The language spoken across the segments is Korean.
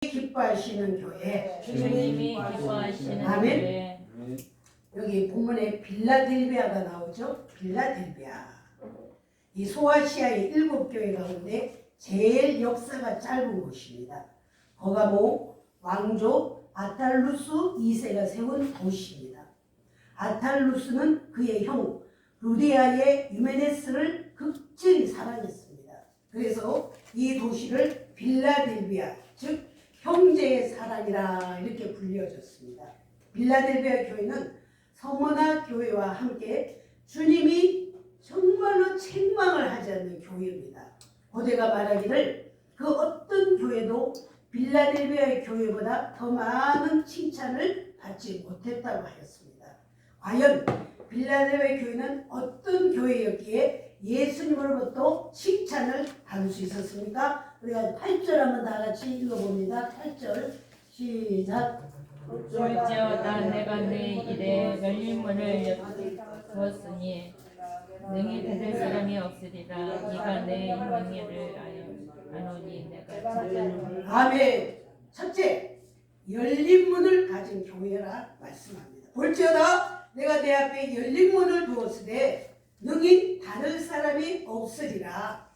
기뻐하시는 교회. 주님이 기뻐하시는 아멘. 교회. 여기 본문에 빌라델비아가 나오죠. 빌라델비아. 이 소아시아의 7교회 가운데 제일 역사가 짧은 곳입니다. 버가모 왕조 아탈루스 2세가 세운 도시입니다. 아탈루스는 그의 형 루디아의 유메네스를 극진히 사랑했습니다. 그래서 이 도시를 빌라델비아, 즉 형제의 사랑이라 이렇게 불려졌습니다. 빌라델비아 교회는 서머나 교회와 함께 주님이 정말로 책망을 하지 않는 교회입니다. 고대가 말하기를 그 어떤 교회도 빌라델비아의 교회보다 더 많은 칭찬을 받지 못했다고 하였습니다. 과연 빌라델비아 교회는 어떤 교회였기에 예수님으로부터 칭찬을 받을 수 있었습니까? 우리가 8절 한번 다 같이 읽어봅니다. 8절 시작. 볼지어다 내가 내 일에 열린 문을 두었으니 능히 닫을 사람이 없으리라. 네가 내 행위를 아노니 내가 찾아노라. 아멘. 첫째, 열린 문을 가진 교회라 말씀합니다. 볼지어다 내가 내 앞에 열린 문을 두었으되 능히 닫을 사람이 없으리라.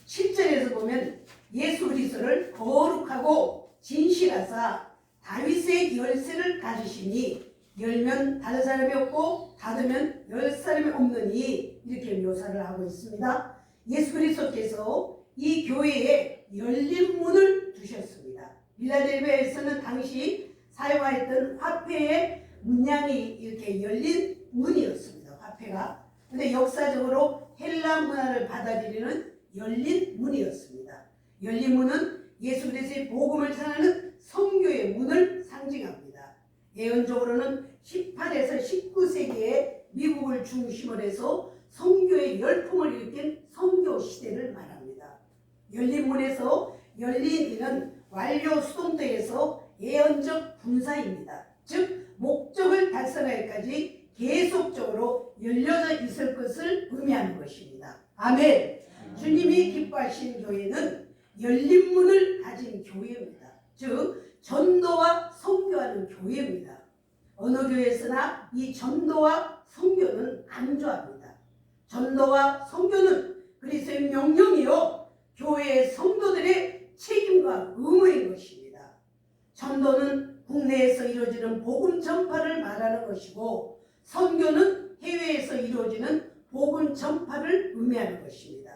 7절에서 보면 예수 그리스도를 거룩하고 진실하사 다윗의 열쇠를 가지시니 열면 닫을 사람이 없고 닫으면 열 사람이 없느니 이렇게 묘사를 하고 있습니다. 예수 그리스도께서 이 교회에 열린 문을 두셨습니다. 빌라델비아에서는 당시 사용하였던 화폐의 문양이 이렇게 열린 문이었습니다. 화폐가. 근데 역사적으로 헬라 문화를 받아들이는 열린 문이었습니다. 열린 문은 예수 그리스도의 복음을 전하는 선교의 문을 상징합니다. 예언적으로는 18에서 19세기에 미국을 중심으로 해서 선교의 열풍을 일으킨 선교 시대를 말합니다. 열린 문에서 열린 이는 완료 수동태에서 예언적 분사입니다. 즉 목적을 달성하기까지 계속적으로 열려져 있을 것을 의미하는 것입니다. 아멘. 주님이 기뻐하시는 교회는 열린 문을 가진 교회입니다. 즉 전도와 선교하는 교회입니다. 어느 교회에서나 이 전도와 선교는 안조합니다. 전도와 선교는 그리스도의 명령이요 교회의 성도들의 책임과 의무인 것입니다. 전도는 국내에서 이루어지는 복음 전파를 말하는 것이고 선교는 해외에서 이루어지는 복음 전파를 의미하는 것입니다.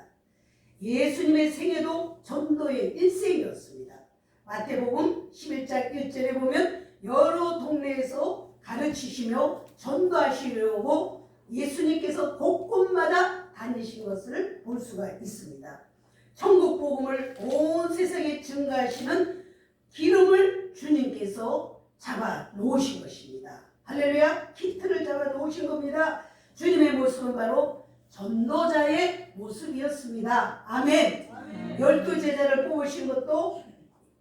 예수님의 생애도 전도의 일생이었습니다. 마태복음 11장 1절에 보면 여러 동네에서 가르치시며 전도하시려고 예수님께서 곳곳마다 다니신 것을 볼 수가 있습니다. 천국 복음을 온 세상에 증거하시는 기름을 주님께서 잡아 놓으신 것입니다. 할렐루야. 키트를 잡아 놓으신 겁니다. 주님의 모습은 바로 전도자의 모습이었습니다. 아멘. 12제자를 뽑으신 것도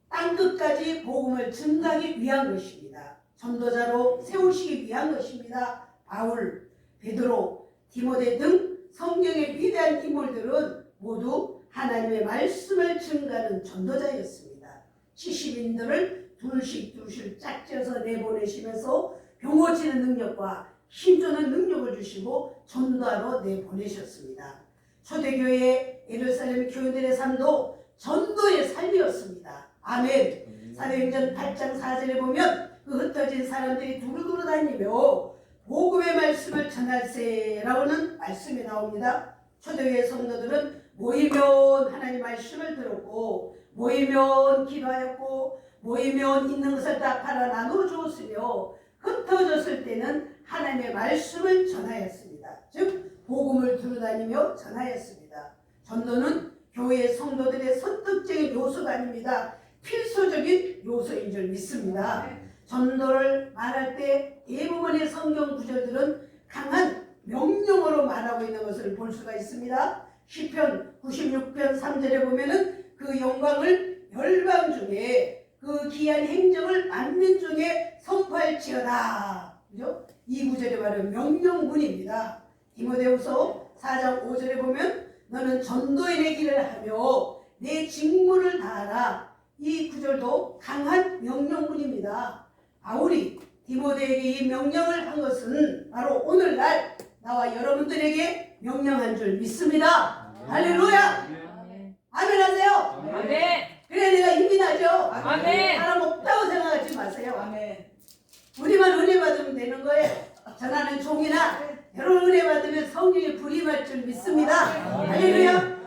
땅끝까지 복음을 증가하기 위한 것입니다. 전도자로 세우시기 위한 것입니다. 바울, 베드로, 디모데 등 성경의 위대한 인물들은 모두 하나님의 말씀을 증가하는 전도자였습니다. 70인들을 둘씩 짝지어서 내보내시면서 병 고치는 능력과 힘주는 능력을 주시고 전도하러 내보내셨습니다. 초대교회 예루살렘 교인들의 삶도 전도의 삶이었습니다. 아멘. 사도행전 8장 4절에 보면 그 흩어진 사람들이 두루두루 다니며 복음의 말씀을 전할세라고는 말씀이 나옵니다. 초대교회 성도들은 모이면 하나님 말씀을 들었고 모이면 기도하였고 모이면 있는 것을 다 팔아 나누어 주었으며 흩어졌을 때는 하나님의 말씀을 전하였습니다. 즉 복음을 두루다니며 전하였습니다. 전도는 교회의 성도들의 선택적인 요소가 아닙니다. 필수적인 요소인 줄 믿습니다. 전도를 말할 때 대부분의 성경 구절들은 강한 명령어로 말하고 있는 것을 볼 수가 있습니다. 시편 96편 3절에 보면은 그 영광을 열방 중에 그 귀한 행정을 만민 중에 선포할지어다. 그죠? 이 구절이 바로 명령문입니다. 디모데후서 4장 5절에 보면 너는 전도인의 길을 하며 내 직무를 다하라. 이 구절도 강한 명령문입니다. 바울이 디모데에게 이 명령을 한 것은 바로 오늘날 나와 여러분들에게 명령한 줄 믿습니다. 할렐루야. 아멘. 아멘 하세요. 아멘. 그래 내가 힘이 나죠. 아멘. 사람 없다고 생각하지 마세요. 아멘. 우리만 은혜 받으면 되는 거예요. 전하는 종이나 여러 은혜 받으면 성령이 불임할 줄 믿습니다. 할렐루야.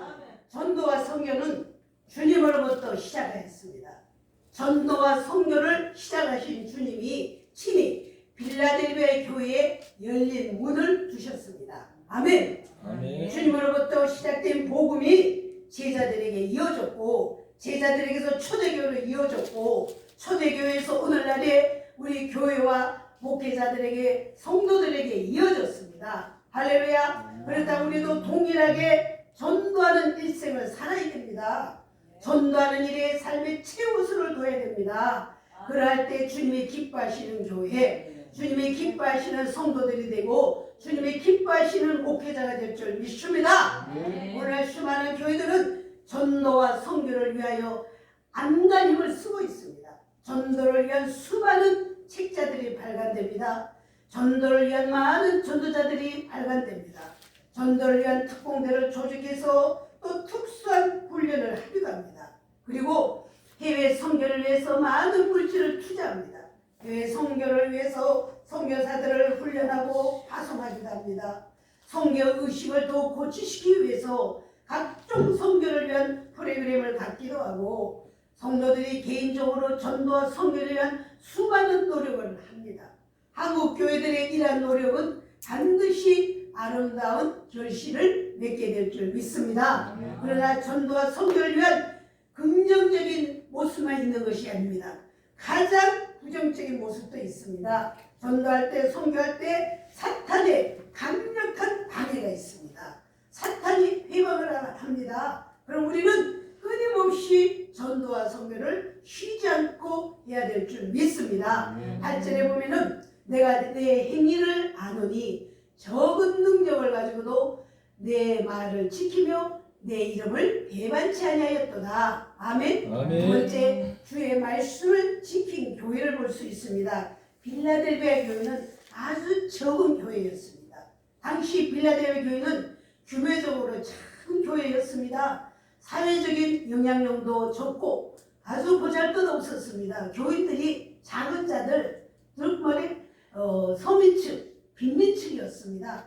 전도와 선교는 주님으로부터 시작하였습니다. 전도와 선교를 시작하신 주님이 친히 빌라델비아 교회에 열린 문을 두셨습니다. 아멘. 아멘. 주님으로부터 시작된 복음이 제자들에게 이어졌고 제자들에게서 초대교회로 이어졌고 초대교회에서 오늘날의 우리 교회와 목회자들에게 성도들에게 이어졌습니다. 할렐루야. 그렇다고 우리도 동일하게 전도하는 일생을 살아야 됩니다. 전도하는 일에 삶의 최우선을 둬야 됩니다. 그럴 때 주님이 기뻐하시는 교회, 주님이 기뻐하시는 성도들이 되고 주님이 기뻐하시는 목회자가 될 줄 믿습니다. 오늘 수많은 교회들은 전도와 선교를 위하여 안간힘을 쓰고 있습니다. 전도를 위한 수많은 책자들이 발간됩니다. 전도를 위한 많은 전도자들이 발간됩니다. 전도를 위한 특공대를 조직해서 또 특수한 훈련을 하기도 합니다. 그리고 해외 선교를 위해서 많은 물질을 투자합니다. 해외 선교를 위해서 선교사들을 훈련하고 파송하기도 합니다. 선교 의식을 더 고취시키기 위해서 각종 선교를 위한 프로그램을 갖기도 하고 성도들이 개인적으로 전도와 선교를 위한 수많은 노력을 합니다. 한국 교회들의 이러한 노력은 반드시 아름다운 결실을 맺게 될 줄 믿습니다. 그러나 전도와 선교를 위한 긍정적인 모습만 있는 것이 아닙니다. 가장 부정적인 모습도 있습니다. 전도할 때, 선교할 때 사탄의 강력한 방해가 있습니다. 사탄이 회방을 합니다. 그럼 우리는 끊임없이 전도와 선교를 쉬지 않고 해야 될 줄 믿습니다. 8절에 보면은 내가 내 행위를 아노니 적은 능력을 가지고도 내 말을 지키며 내 이름을 배반치 아니하였도다. 아멘. 아멘. 두 번째, 주의 말씀을 지킨 교회를 볼 수 있습니다. 빌라델비아 교회는 아주 적은 교회였습니다. 당시 빌라델비아 교회는 규모적으로 작은 교회였습니다. 사회적인 영향력도 적고 아주 보잘것없었습니다. 교인들이 작은 자들, 즉 말해 서민층, 빈민층이었습니다.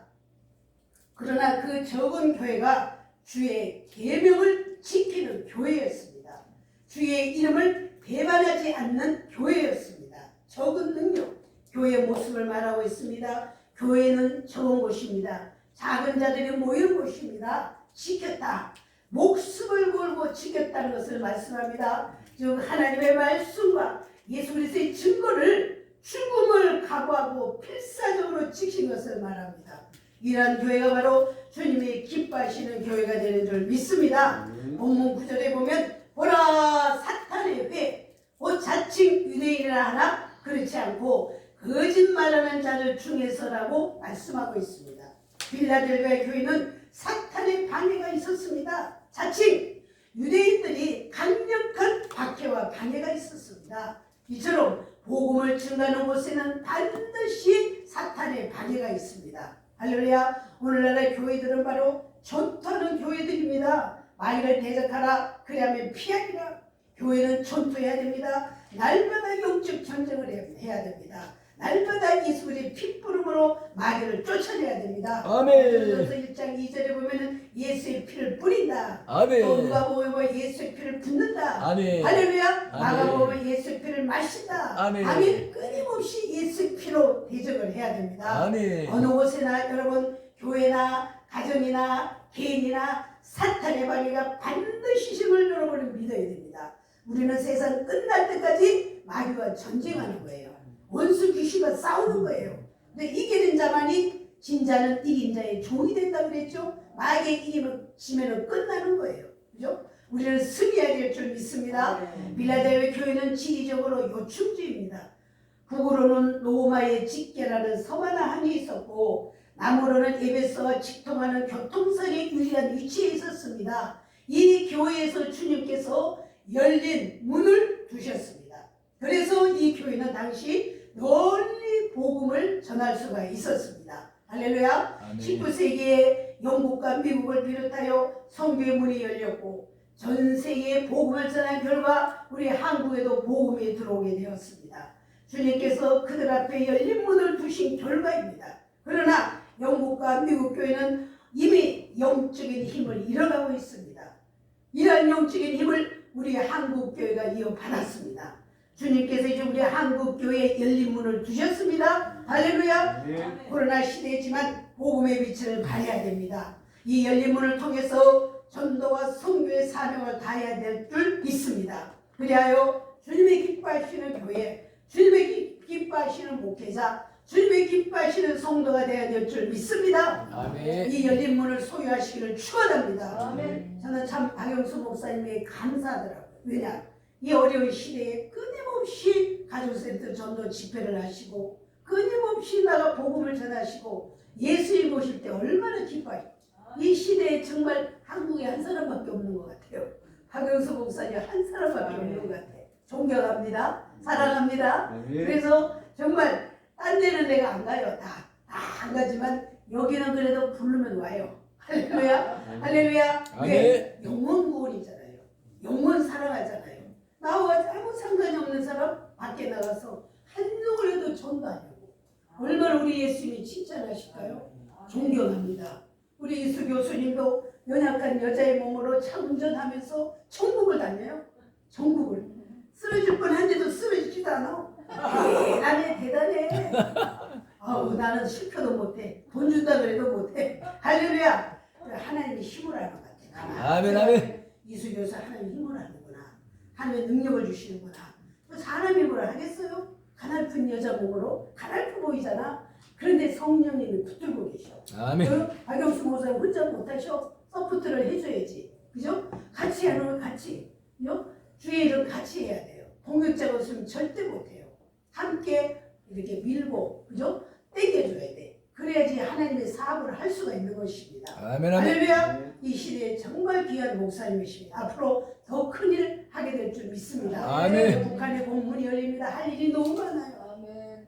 그러나 그 적은 교회가 주의 계명을 지키는 교회였습니다. 주의 이름을 배반하지 않는 교회였습니다. 적은 능력, 교회의 모습을 말하고 있습니다. 교회는 적은 곳입니다. 작은 자들이 모이는 곳입니다. 지켰다. 목숨을 걸고 지켰다는 것을 말씀합니다. 즉 하나님의 말씀과 예수 그리스도의 증거를 죽음을 각오하고 필사적으로 지킨 것을 말합니다. 이러한 교회가 바로 주님이 기뻐하시는 교회가 되는 줄 믿습니다. 본문 9절에 보면 보라 사탄의 회, 곧 자칭 유대인이라 하나 그렇지 않고 거짓말하는 자들 중에서라고 말씀하고 있습니다. 빌라델비아 교회는 사탄의 방해가 있었습니다. 자칭 유대인들이 강력한 박해와 방해가 있었습니다. 이처럼 복음을 증가하는 곳에는 반드시 사탄의 방해가 있습니다. 할렐루야. 오늘날의 교회들은 바로 전투하는 교회들입니다. 마귀를 대적하라 그리하면 피하리라. 교회는 전투해야 됩니다. 날마다 영적 전쟁을 해야 됩니다. 날마다 예수의 핏부름으로 마귀를 쫓아내야 됩니다. 아멘. 그래서 1장 2절에 보면은 예수의 피를 뿌린다. 아멘. 또 누가복음에 예수의 피를 붓는다. 아멘. 할렐루야. 아멘. 마가복음에 예수의 피를 마신다. 아멘. 아멘. 끊임없이 예수의 피로 대적을 해야 됩니다. 아멘. 어느 곳에나 여러분 교회나 가정이나 개인이나 사탄의 방해가 반드시 힘을 여러분은 믿어야 됩니다. 우리는 세상 끝날 때까지 마귀와 전쟁하는 거예요. 원수 귀신과 싸우는 거예요. 근데 이기는 자만이 진자는 이긴 자의 종이 된다고 그랬죠. 마귀의 이기면 지면은 끝나는 거예요. 그죠? 우리는 승리해야 될 줄 믿습니다. 빌라델비아 교회는 지리적으로 요충지입니다. 북으로는 로마의 직계라는 서만한 항이 있었고 남으로는 에베소와 직통하는 교통선이 유리한 위치에 있었습니다. 이 교회에서 주님께서 열린 문을 두셨습니다. 그래서 이 교회는 당시 널리 복음을 전할 수가 있었습니다. 할렐루야. 아멘. 19세기에 영국과 미국을 비롯하여 선교의 문이 열렸고 전 세계에 복음을 전한 결과 우리 한국에도 복음이 들어오게 되었습니다. 주님께서 그들 앞에 열린 문을 두신 결과입니다. 그러나 영국과 미국 교회는 이미 영적인 힘을 잃어가고 있습니다. 이러한 영적인 힘을 우리 한국 교회가 이어받았습니다. 주님께서 이제 우리 한국 교회에 열린 문을 두셨습니다. 할렐루야. 코로나 시대지만 복음의 빛을 발해야 됩니다. 이 열린 문을 통해서 전도와 선교의 사명을 다해야 될 줄 믿습니다. 그리하여 주님의 기뻐하시는 교회, 주님의 기뻐하시는 목회자, 주님의 기뻐하시는 성도가 되어야 될 줄 믿습니다. 아멘. 이 열린 문을 소유하시기를 축원합니다. 아멘. 저는 참 박영수 목사님에게 감사하더라고요. 왜냐? 이 어려운 시대에 끊임없이 가족센터 전도 집회를 하시고 끊임없이 나가 복음을 전하시고 예수님 모실 때 얼마나 기뻐하시고 이 시대에 정말 한국에 한 사람밖에 없는 것 같아요. 박영수 목사님 한 사람밖에 없는 것 같아요. 존경합니다. 사랑합니다. 그래서 정말 딴 데는 내가 안 가요. 다 안 가지만 여기는 그래도 부르면 와요. 할렐루야. 할렐루야. 왜? 영원 구원이잖아요. 영원 사랑하잖아요. 나와 아무 상관이 없는 사람 밖에 나가서 한동을 해도 전도하려고. 얼마나 우리 예수님이 칭찬하실까요? 존경합니다. 우리 이수 교수님도 연약한 여자의 몸으로 차 운전하면서 천국을 다녀요. 천국을. 쓰러질 뻔한데도 쓰러지지도 않아. 대단해. 아우 나는 실패도 못해. 돈 준다 그래도 못해. 할렐루야. 하나님이 힘을 하는 것 같아. 아멘, 아멘. 이수 교수 하나님 힘을 하는구나. 하나님 능력을 주시는구나. 사람이 뭐라 하겠어요? 가냘픈 여자 몸으로 가냘프 보이잖아. 그런데 성령님이 붙들고 계셔. 아멘. 박영수 목사님 혼자 못하셔. 서포트를 해줘야지. 그죠? 같이 하는 같이. 그죠? 주의 일을 같이 해야 돼요. 동역자가 없으면 절대 못해요. 함께 이렇게 밀고, 그죠? 땡겨줘야 돼. 그래야지 하나님의 사업을 할 수가 있는 것입니다. 아멘, 아멘. 할렐루야. 이 시대에 정말 귀한 목사님이십니다. 앞으로 더 큰 일 하게 될 줄 믿습니다. 아멘. 북한의 공문이 열립니다. 할 일이 너무 많아요.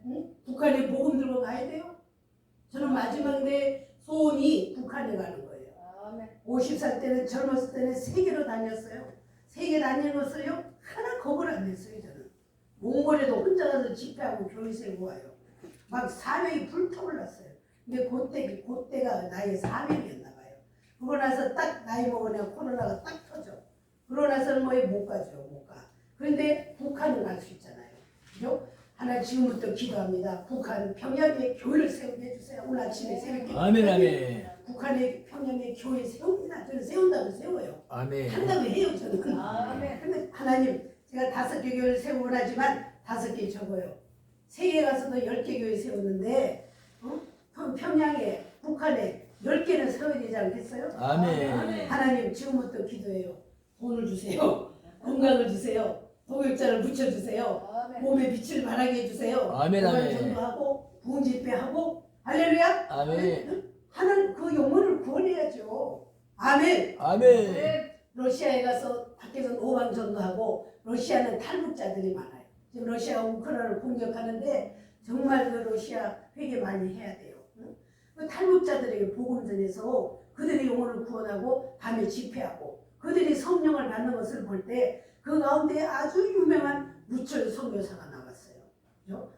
응? 북한에 복음 들고 가야 돼요. 저는 마지막 내 소원이 북한에 가는 거예요. 50살 때는 젊었을 때는 세계로 다녔어요. 세계 다니는 것을요 하나 겁을 안 냈어요. 저는 몽골에도 혼자 가서 집회하고 교회 세우고 와요. 막 사명이 불타올랐어요. 근데 그때가 나의 사명이었나 봐요. 그러고 나서 딱 나이 먹으면 코로나가 딱 터져. 그러고 나서는 못 가죠. 못 가. 그런데 북한은 갈 수 있잖아요. 그죠? 하나 지금부터 기도합니다. 북한 평양에 교회를 세우게 해주세요. 오늘 아침에 새벽에 아멘, 아멘. 북한의 평양에 교회 세웁니다. 저는 세운다고 세워요. 아멘. 한다고 해요. 저는. 근데 하나님 제가 5개 교회를 세우곤 하지만 5개 적어요. 세계 가서도 10개 교회 세우는데 평양에 북한에 10개는 세워야 되지 않겠어요? 아멘. 하나님 지금부터 기도해요. 돈을 주세요. 건강을 주세요. 동역자를 붙여주세요. 몸에 빛을 발하게 해주세요. 아멘, 아멘. 전도하고 부흥 집회하고 할렐루야. 아멘. 하나님 그 영혼을 구원해야죠. 아멘. 아멘. 러시아에 가서 밖에서 노방 전도하고 러시아는 탈북자들이 많아요. 지금 러시아가 우크라이나를 공격하는데 정말 그 러시아 회개 많이 해야 돼요. 그 탈북자들에게 복음 전해서 그들의 영혼을 구원하고 밤에 집회하고 그들이 성령을 받는 것을 볼 때 그 가운데 아주 유명한 무철 선교사가 나왔어요. 그죠?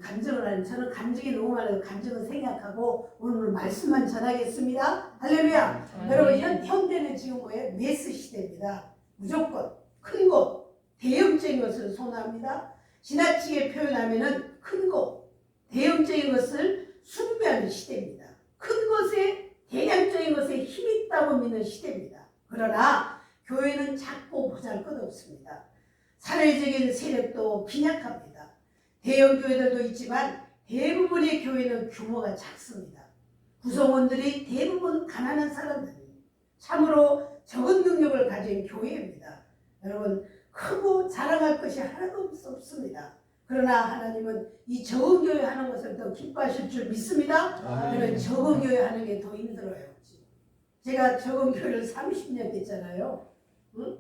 감정을 하는 저는 감정이 너무 많아요. 감정은 생략하고 오늘 말씀만 전하겠습니다. 할렐루야. 여러분 현대는 지금 뭐예요? 메스 시대입니다. 무조건 큰 것, 대형적인 것을 선호합니다. 지나치게 표현하면은 큰 것, 대형적인 것을 숭배하는 시대입니다. 큰 것에 대량적인 것에 힘이 있다고 믿는 시대입니다. 그러나 교회는 작고 보잘것없습니다. 사회적인 세력도 빈약합니다. 대형 교회들도 있지만 대부분의 교회는 규모가 작습니다. 구성원들이 대부분 가난한 사람들입니다. 참으로 적은 능력을 가진 교회입니다. 여러분 크고 자랑할 것이 하나도 없습니다. 그러나 하나님은 이 적은 교회 하는 것을 더 기뻐하실 줄 믿습니다. 그러면 적은 교회 하는 게 더 힘들어요. 제가 적은 교회를 30년 했잖아요. 응?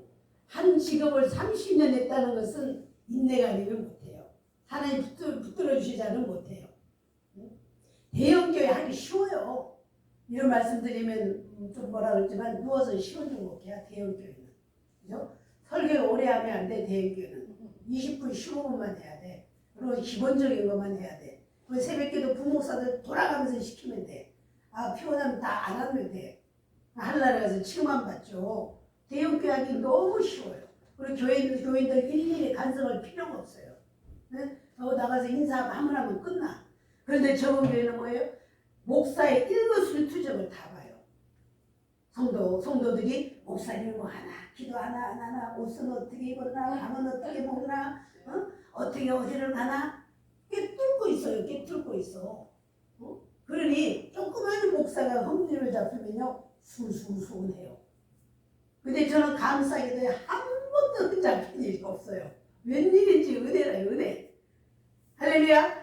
한 직업을 30년 했다는 것은 인내가 아니면 못해요. 하나님 붙들어 주시자는 못해요. 대형교회 하기 쉬워요. 이런 말씀드리면 좀 뭐라 그랬지만 누워서 쉬운 종목이야 대형교회는. 그죠? 설교 오래 하면 안 돼. 대형교회는 20분 15분만 해야 돼. 그리고 기본적인 것만 해야 돼. 그 새벽기도 부목사들 돌아가면서 시키면 돼. 아 피곤하면 다 안 하면 돼. 하늘나라 가서 치료만 받죠. 대형교회 하기 너무 쉬워요. 그리고 교인들 일일이 간섭할 필요가 없어요. 네? 나가서 인사하고 하면 끝나. 그런데 저번 교회는 뭐예요? 목사의 일거수일투족을 다 봐요. 성도들이 목사님 뭐 하나, 기도 하나 안 하나, 옷은 어떻게 입었나, 밥은 어떻게 먹나, 어떻게 어디를 가나, 꿰뚫고 있어요. 꿰뚫고 있어. 그러니 조그마한 목사가 흠집을 잡히면요 수수수해요. 근데 저는 감사하게도 한 번도 잡힌 일이 없어요. 웬일인지 은혜라 은혜. 할렐루야.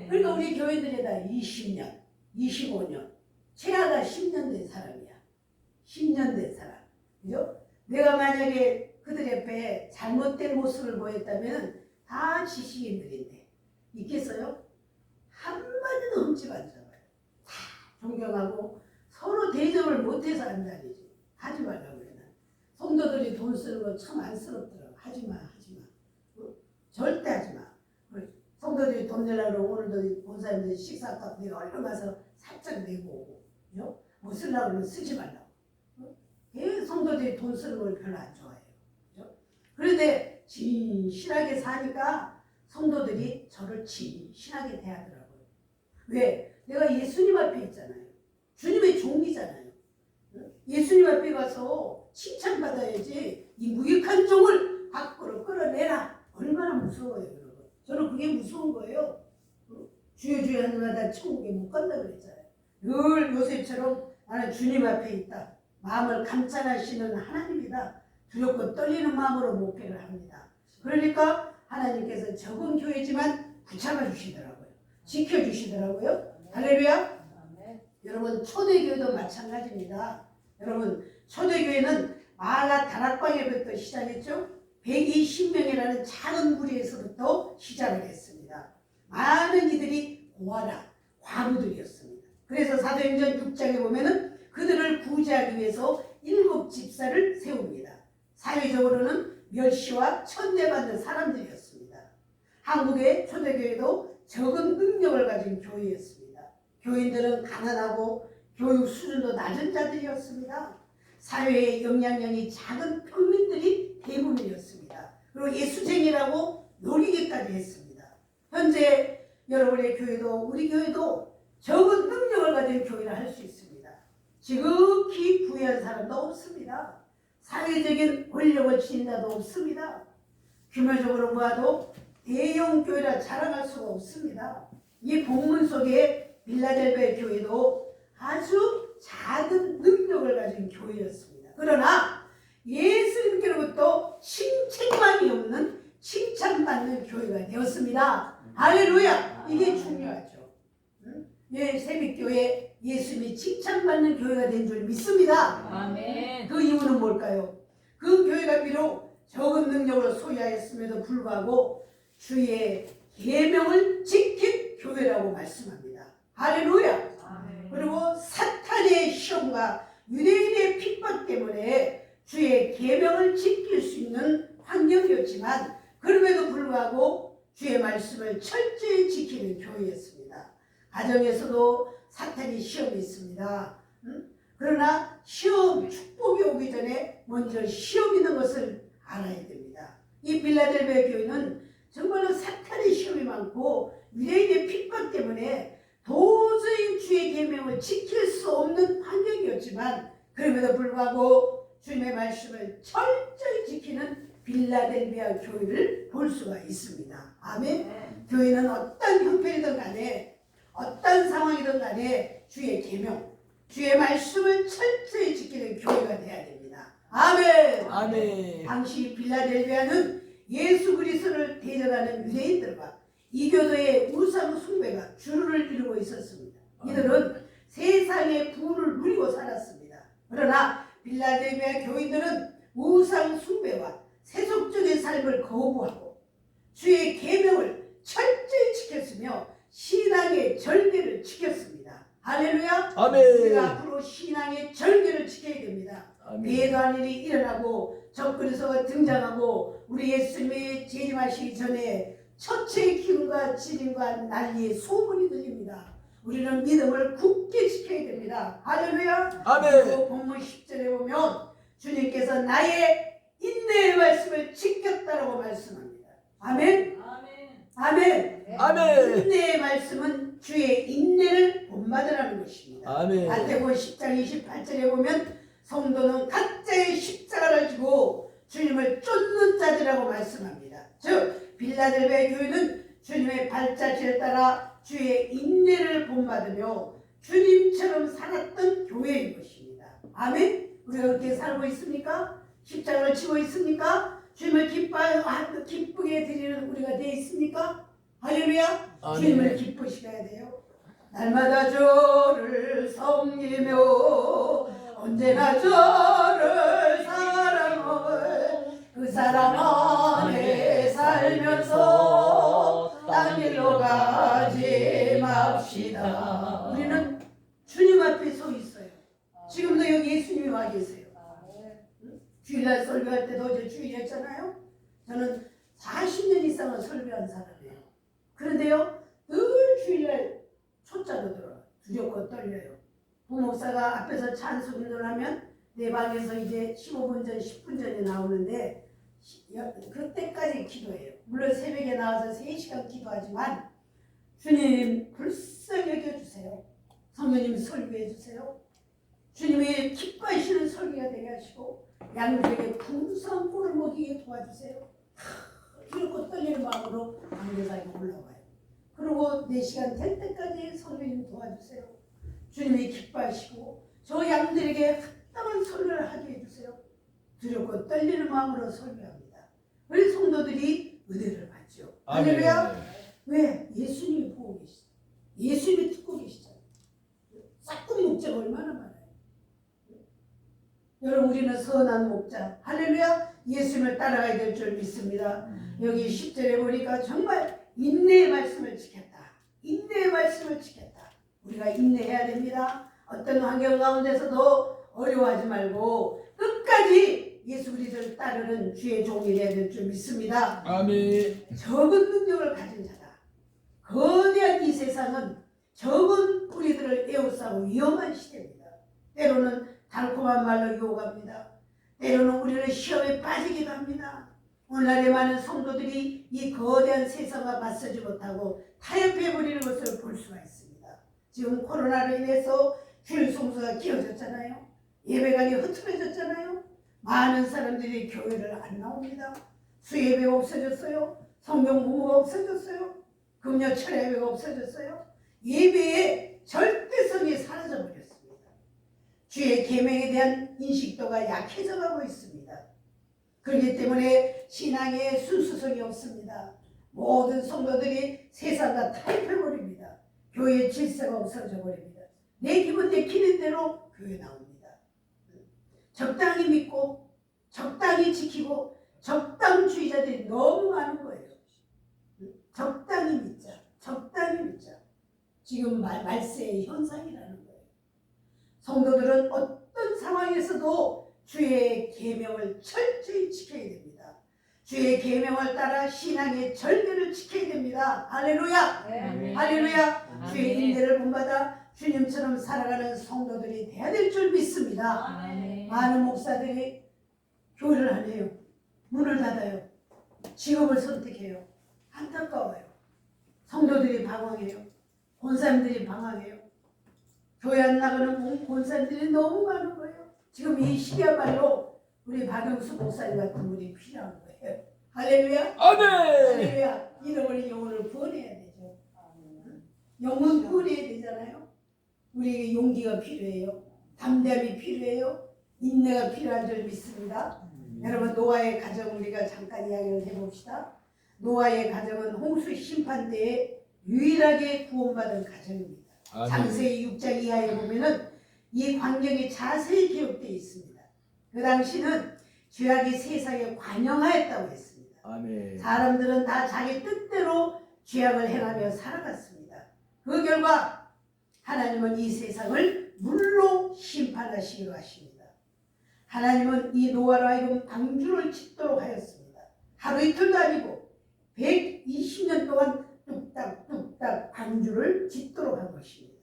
그러니까 우리 교회들이 다 20년, 25년, 최하가 10년 된 사람이야. 10년 된 사람. 그죠? 내가 만약에 그들 옆에 잘못된 모습을 보였다면 다 지식인들인데 있겠어요? 한마디도 흠집 안 잡아요. 다 존경하고 서로 대접을 못해서 안 다니지. 하지 말라고 그래. 성도들이 돈 쓰는 거 참 안쓰럽더라고. 하지마. 절대 하지마. 성도들이 돈 내려고 오늘도 본사님들 식사값 내가 얼른 가서 살짝 내고 오고, 그죠? 뭐 쓰려고 그러면 쓰지 말라고. 성도들이 돈 쓰는 걸 별로 안 좋아해요. 그죠? 그런데 진실하게 사니까 성도들이 저를 진실하게 대하더라고요. 왜? 내가 예수님 앞에 있잖아요. 주님의 종이잖아요. 예수님 앞에 가서 칭찬받아야지. 이 무익한 종을 밖으로 끌어내라. 얼마나 무서워요, 여러분. 저는 그게 무서운 거예요. 주여 하늘나라 천국에 못 간다 그랬잖아요. 늘 요셉처럼 나는 주님 앞에 있다. 마음을 감찰하시는 하나님이다. 두렵고 떨리는 마음으로 목회를 합니다. 그러니까 하나님께서 적은 교회지만 붙잡아 주시더라고요. 지켜주시더라고요. 할렐루야. 여러분 초대교회도 마찬가지입니다. 여러분 초대교회는 마라 다락방에부터 시작했죠. 120명이라는 작은 무리에서부터 시작을 했습니다. 많은 이들이 고아라 과부들이었습니다. 그래서 사도행전 6장에 보면은 그들을 구제하기 위해서 7집사를 세웁니다. 사회적으로는 멸시와 천대받는 사람들이었습니다. 한국의 초대교회도 적은 능력을 가진 교회였습니다. 교인들은 가난하고 교육 수준도 낮은 자들이었습니다. 사회의 영향력이 작은 평민들이 대부분이었습니다. 그리고 예수쟁이라고 놀리기까지 했습니다. 현재 여러분의 교회도 우리 교회도 적은 능력을 가진 교회를 할 수 있습니다. 지극히 부유한 사람도 없습니다. 사회적인 권력을 지닌 자도 없습니다. 규모적으로 봐도 대형 교회라 자랑할 수가 없습니다. 이 본문 속에 빌라델베 교회도 아주 작은 능력을 가진 교회였습니다. 그러나 예수님께로부터 칭찬만이 없는 칭찬받는 교회가 되었습니다. 할렐루야! 이게 중요하죠. 새벽교회 예수님이 칭찬받는 교회가 된 줄 믿습니다. 아멘. 그 이유는 뭘까요? 그 교회가 비록 적은 능력을 소유하였음에도 불구하고 주의 계명을 지킨 교회라고 말씀합니다. 할렐루야! 아멘. 그리고 사탄의 시험과 유대인의 핍박 때문에 주의 계명을 지킬 수 있는 환경이었지만 그럼에도 불구하고 주의 말씀을 철저히 지키는 교회였습니다. 가정에서도 사탄이 시험이 있습니다. 그러나 시험, 축복이 오기 전에 먼저 시험 있는 것을 알아야 됩니다. 이 빌라델베 교회는 정말로 사탄의 시험이 많고 유대인의 핍박 때문에 도저히 주의 계명을 지킬 수 없는 환경이었지만 그럼에도 불구하고 주님의 말씀을 철저히 지키는 빌라델비아 교회를 볼 수가 있습니다. 아멘. 교회는 어떤 형편이든 간에 어떤 상황이든 간에 주의 계명, 주의 말씀을 철저히 지키는 교회가 되어야 됩니다. 아멘. 아멘. 당시 빌라델비아는 예수 그리스도를 대적하는 유대인들과 이교도의 우상 숭배가 주를 이루고 있었습니다. 이들은 세상의 부를 누리고 살았습니다. 그러나 빌라델비아 교인들은 우상 숭배와 세속적인 삶을 거부하고 주의 계명을 철저히 지켰으며 신앙의 절개를 지켰습니다. 할렐루야. 아멘. 우리가 앞으로 신앙의 절개를 지켜야 됩니다. 아멘. 배도한 일이 일어나고 적그리스도가 등장하고 우리 예수님이 재림하시기 전에 첫째의 기운과 지림과 난리의 소문이 들립니다. 우리는 믿음을 굳게 지켜야 됩니다. 할렐루야. 아멘. 그리고 본문 10절에 보면 주님께서 나의 인내의 말씀을 지켰다라고 말씀합니다. 아멘. 아멘. 아멘. 인내의 말씀은 주의 인내를 본받으라는 것입니다. 아멘. 마태복음 10장 28절에 보면 성도는 각자의 십자가를 지고 주님을 쫓는 자들이라고 말씀합니다. 즉 빌라델베 교회는 주님의 발자취를 따라 주의 인내를 본받으며 주님처럼 살았던 교회인 것입니다. 아멘. 우리가 그렇게 살고 있습니까? 십자가를 지고 있습니까? 주님을 기쁘게 드리는 우리가 되어 있습니까? 할렐루야. 아멘. 주님을 기쁘시켜야 돼요. 날마다 저를 섬기며 언제나 저를 사랑을 그 사랑 안에 살면서 딴 길로 가지 맙시다. 우리는 주님 앞에 서 있어요. 지금도 여기 예수님이 와 계세요. 주일날 설교할 때도 어제 주일이었잖아요. 저는 40년 이상을 설교한 사람이에요. 그런데요, 늘 주일날 초짜로 들어요. 두렵고 떨려요. 부목사가 앞에서 찬송을 하면 내 방에서 이제 15분 전, 10분 전에 나오는데 그때까지 기도해요. 물론 새벽에 나와서 3시간 기도하지만 주님 불쌍히 여겨주세요. 성령님 설교해 주세요. 주님이 기뻐하시는 설교가 되게 하시고 양들에게 풍성한 꿀을 먹이게 도와주세요. 두렵고 떨리는 마음으로 안개사에 올라와요. 그리고 4시간 될 때까지 성령님 도와주세요. 주님이 기뻐하시고 저 양들에게 합당한 설교를 하게 해주세요. 두렵고 떨리는 마음으로 설교합니다. 우리 성도들이 은혜를 받죠. 할렐루야. 왜? 예수님이 보고 계시죠. 예수님이 듣고 계시잖아요. 싹군 목자가 얼마나 많아요. 여러분 우리는 선한 목자 할렐루야 예수님을 따라가야 될 줄 믿습니다. 여기 10절에 보니까 정말 인내의 말씀을 지켰다. 인내의 말씀을 지켰다. 우리가 인내해야 됩니다. 어떤 환경 가운데서도 어려워하지 말고 끝까지 예수 그리스도를 따르는 주의 종이 되어야 될 줄 믿습니다. 아멘. 적은 능력을 가진 자다. 거대한 이 세상은 적은 뿌리들을 에워싸고 위험한 시대입니다. 때로는 달콤한 말로 유혹합니다. 때로는 우리를 시험에 빠지기도 합니다. 오늘날의 많은 성도들이 이 거대한 세상과 맞서지 못하고 타협해버리는 것을 볼 수가 있습니다. 지금 코로나로 인해서 주일 성수가 길어졌잖아요. 예배관이 흐트러졌잖아요. 많은 사람들이 교회를 안 나옵니다. 수예배가 없어졌어요. 성경 공부가 없어졌어요. 금요 철야 예배가 없어졌어요. 예배의 절대성이 사라져버렸습니다. 주의 계명에 대한 인식도가 약해져 가고 있습니다. 그렇기 때문에 신앙에 순수성이 없습니다. 모든 성도들이 세상과 타협해버립니다. 교회의 질서가 없어져 버립니다. 내 기분 내키는 대로 교회 나옵니다. 적당히 믿고 적당히 지키고 적당주의자들이 너무 많은 거예요. 적당히 믿자. 적당히 믿자. 지금 말세의 현상이라는 거예요. 성도들은 어떤 상황에서도 주의 계명을 철저히 지켜야 됩니다. 주의 계명을 따라 신앙의 절개를 지켜야 됩니다. 할렐루야. 아멘. 할렐루야. 아멘. 주의 인내를 본받아 주님처럼 살아가는 성도들이 되어야 될 줄 믿습니다. 아멘. 많은 목사들이 교회를 안 해요. 문을 닫아요. 직업을 선택해요. 안타까워요. 성도들이 방황해요. 권사님들이 방황해요. 교회 안 나가는 권사님들이 너무 많은 거예요. 지금 이 시기야말로 우리 박영수 목사님 같은 분이 필요한 거예요. 할렐루야. 아멘. 할렐루야. 잃어버린 영혼을 구원해야 되죠. 영혼 구원해야 되잖아요. 우리에게 용기가 필요해요. 담대함이 필요해요. 인내가 필요한 줄 믿습니다. 여러분 노아의 가정 우리가 잠깐 이야기를 해봅시다. 노아의 가정은 홍수 심판 때에 유일하게 구원받은 가정입니다. 아멘. 창세기 6장 이하에 보면은 이 광경이 자세히 기록되어 있습니다. 그 당시는 죄악이 세상에 관영하였다고 했습니다. 아멘. 사람들은 다 자기 뜻대로 죄악을 행하며 살아갔습니다. 그 결과 하나님은 이 세상을 물로 심판하시기로 하십니다. 하나님은 이 노아로 하여금 방주를 짓도록 하였습니다. 하루 이틀도 아니고 120년 동안 뚝딱뚝딱 방주를 짓도록 한 것입니다.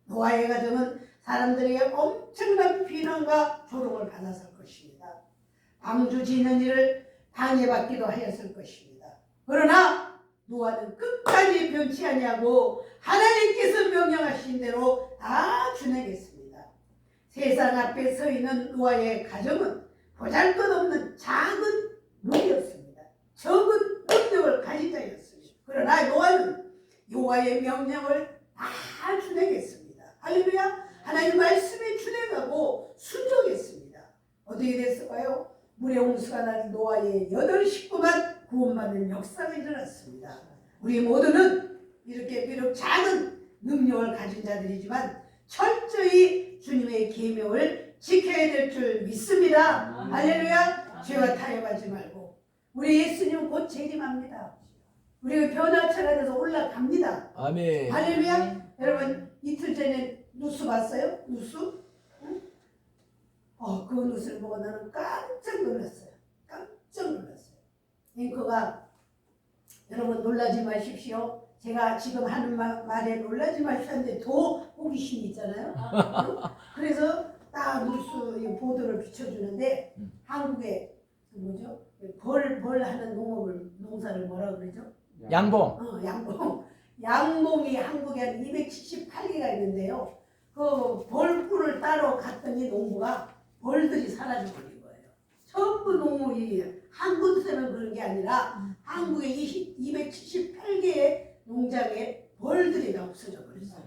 노아의 가정은 사람들에게 엄청난 비난과 조롱을 받았을 것입니다. 방주 짓는 일을 방해받기도 하였을 것입니다. 그러나 노아는 끝까지 변치 아니하고 하나님께서 명령하신 대로 다 준행했습니다. 세상 앞에 서 있는 노아의 가정은 보잘것없는 작은 놈이었습니다. 적은 능력을 가진 자였습니다. 그러나 노아는 여호와의 명령을 다 준행했습니다. 할렐루야. 하나님 말씀에 준행하고 순종했습니다. 어떻게 됐을까요? 물의 홍수가 난 노아의 8 식구만 구원받는 역사가 일어났습니다. 우리 모두는 이렇게 비록 작은 능력을 가진 자들이지만 철저히 주님의 계명을 지켜야 될 줄 믿습니다. 할렐루야. 죄와 타협하지 말고 우리 예수님 곧 재림합니다. 우리가 변화체가 돼서 올라갑니다. 아멘. 할렐루야. 여러분 이틀 전에 뉴스 봤어요? 뉴스? 응? 그 뉴스를 보고 나는 깜짝 놀랐어요. 깜짝 놀랐어요. 앵커가 여러분 놀라지 마십시오. 제가 지금 하는 말에 놀라지 마십시오 하는데 더 호기심이 있잖아요. 그래서 딱 뉴스 보도를 비춰주는데 한국에 뭐죠? 벌 하는 농사를 뭐라 그러죠? 양봉. 양봉이 한국에 한 278개가 있는데요. 그 벌꿀을 따러 갔더니 농부가 벌들이 사라져 버린 거예요. 전부 농물이 한 군데만 그런 게 아니라 한국의 278개의 농장에 벌들이 다 없어져 버렸어요.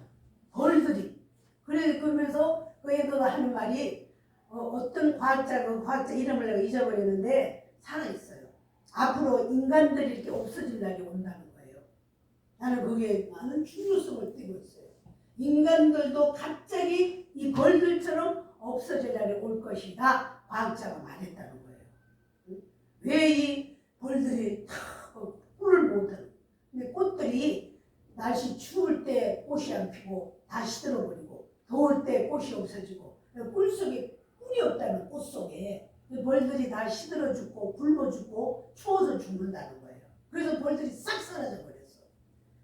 벌들이. 그러면서 그 애가 하는 말이 어떤 과학자 이름을 내가 잊어버렸는데 살아있어요. 앞으로 인간들이 이렇게 없어질 날이 온다는 거예요. 나는 그게 많은 중요성을 띠고 있어요. 인간들도 갑자기 이 벌들처럼 없어질 날이 올 것이다. 과학자가 말했다는 거예요. 왜 이 벌들이 꿀을 못 하는? 근데 꽃들이 날씨 추울 때 꽃이 안 피고 다 시들어버리고 더울 때 꽃이 없어지고 꿀 속에 꿀이 없다는 꽃 속에 벌들이 다 시들어 죽고 굶어 죽고 추워서 죽는다는 거예요. 그래서 벌들이 싹 사라져 버렸어.